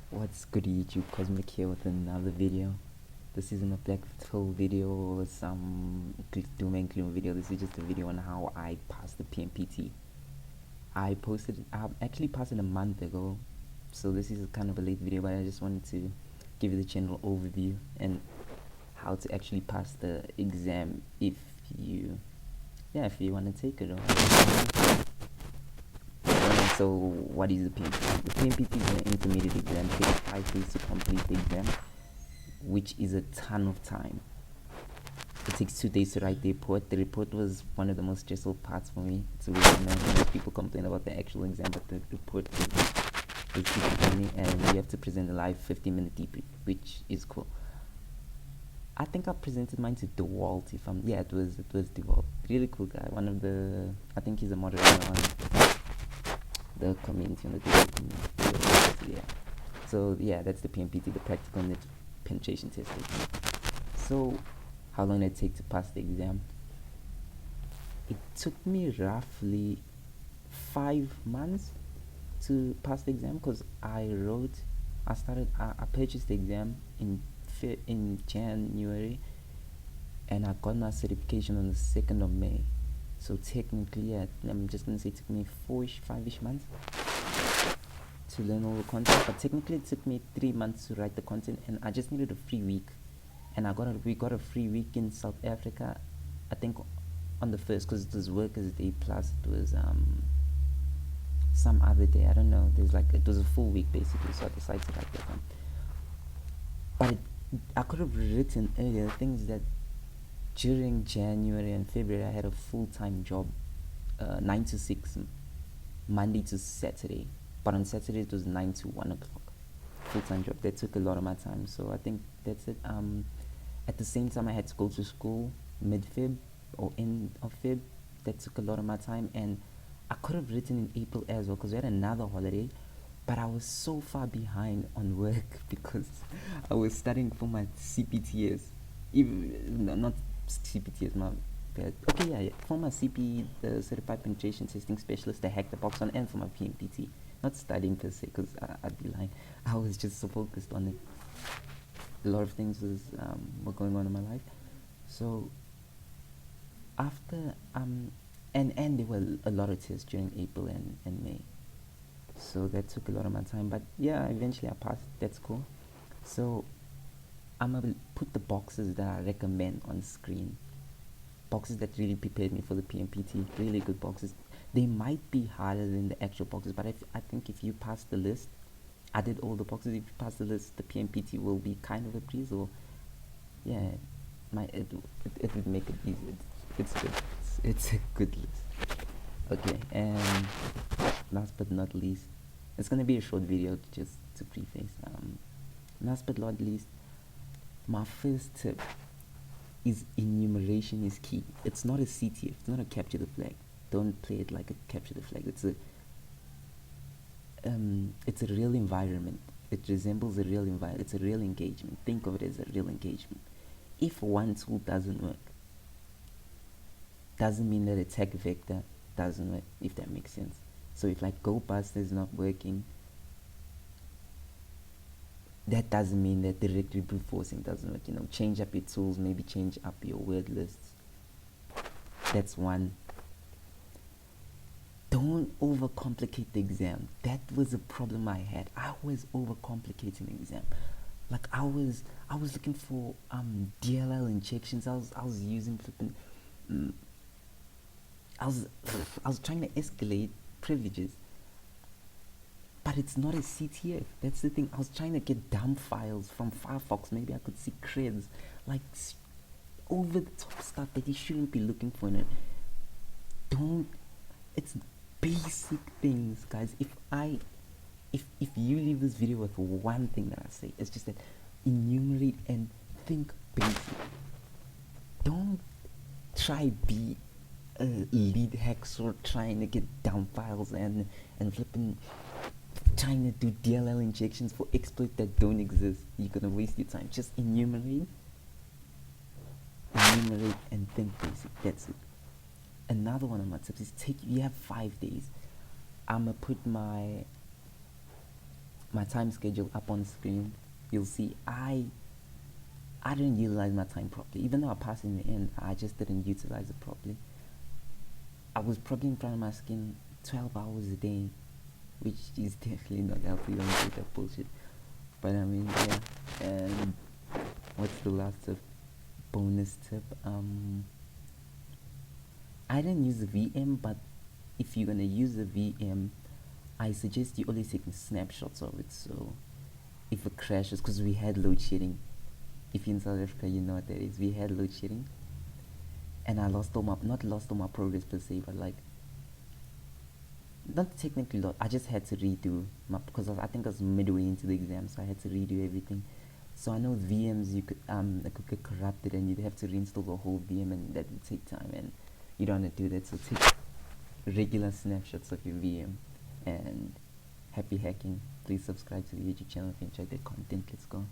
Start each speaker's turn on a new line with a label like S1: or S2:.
S1: What's good YouTube, Cosmic here with another video. This isn't a black hole video or some doom and gloom video. This is just a video on how I passed the PNPT. I actually passed it a month ago, so this is kind of a late video, but I just wanted to give you the general overview and how to actually pass the exam if you want to take it. So what is the PNPT? The PNPT is an intermediate exam. It takes 5 days to complete the exam, which is a ton of time. It takes 2 days to write the report. The report was one of the most stressful parts for me. It's really nice. Most people complain about the actual exam, but the report is super funny, and you have to present a live 15-minute debrief, which is cool. I think I presented mine to DeWalt. It was DeWalt. Really cool guy. I think he's a moderator on the community, on the DeWalt community. So that's the PNPT, the practical net penetration test. So how long did it take to pass the exam? It took me roughly 5 months to pass the exam, because I purchased the exam in January, and I got my certification on the 2nd of May. So technically, I'm just gonna say it took me 5-ish months to learn all the content, but technically it took me 3 months to write the content, and I just needed a free week, and we got a free week in South Africa, I think on the 1st, because it was Workers' Day plus it was some other day, I don't know. It was a full week basically, so I decided to write that one. But I could have written earlier. The thing is that during January and February I had a full-time job, 9 to 6, Monday to Saturday, but on Saturday it was 9 to 1 o'clock, full-time job. That took a lot of my time, so I think that's it. At the same time I had to go to school mid-Feb or end of Feb. That took a lot of my time, and I could have written in April as well, because we had another holiday, but I was so far behind on work because I was studying for my CPTS. Not CPTS, my bad. For my CP, the Certified Penetration Testing Specialist, I hacked the box on, and for my PNPT. Not studying per se, because I'd be lying. I was just so focused on it. A lot of things were going on in my life. So after and there were a lot of tests during April and May. So that took a lot of my time, but eventually I passed. That's cool. So I'm gonna put the boxes that I recommend on screen. Boxes that really prepared me for the PNPT. Really good boxes. They might be harder than the actual boxes, but I think if you pass the list, I did all the boxes. If you pass the list, the PNPT will be kind of a breeze. Or it would make it easy. It's good. It's a good list. Okay, and last but not least, it's gonna be a short video just to preface. Last but not least, my first tip is enumeration is key. It's not a CTF. It's not a capture the flag. Don't play it like a capture the flag. It's a real environment. It resembles a real environment. It's a real engagement. Think of it as a real engagement. If one tool doesn't work, doesn't mean that attack vector doesn't work, if that makes sense. So if go buster is not working, that doesn't mean that directory brute forcing doesn't work. Change up your tools, maybe change up your word lists. That's one. Don't overcomplicate the exam. That was a problem I had. I was overcomplicating the exam. I was looking for DLL injections. I was using flipping. I was trying to escalate privileges, but it's not a CTF. That's the thing. I was trying to get dump files from Firefox. Maybe I could see creds, over the top stuff that you shouldn't be looking for in it. It's basic things, guys. If you leave this video with one thing that I say, it's just that enumerate and think basic. Don't try be a lead hacker trying to get down files and flipping trying to do DLL injections for exploits that don't exist. You're gonna waste your time. Just enumerate and think basic. That's it. another one of my tips is you have 5 days. I'm gonna put my time schedule up on the screen. You'll see I didn't utilize my time properly. Even though I passed in the end, I just didn't utilize it properly. I was probably in front of my screen 12 hours a day, which is definitely not healthy. Don't do that bullshit. But I mean, yeah. And what's the last tip? Bonus tip. I didn't use the VM, but if you're gonna use the VM, I suggest you always take snapshots of it. So if it crashes, because we had load shedding. If you're in South Africa, you know what that is. We had load shedding, and I lost not lost all my progress per se, but like not technically lost. I just had to redo because I think I was midway into the exam, so I had to redo everything. So I know VMs you could get corrupted, and you'd have to reinstall the whole VM, and that would take time, and you don't want to do that. So take regular snapshots of your VM, and happy hacking. Please subscribe to the YouTube channel if you enjoyed the content. Let's go.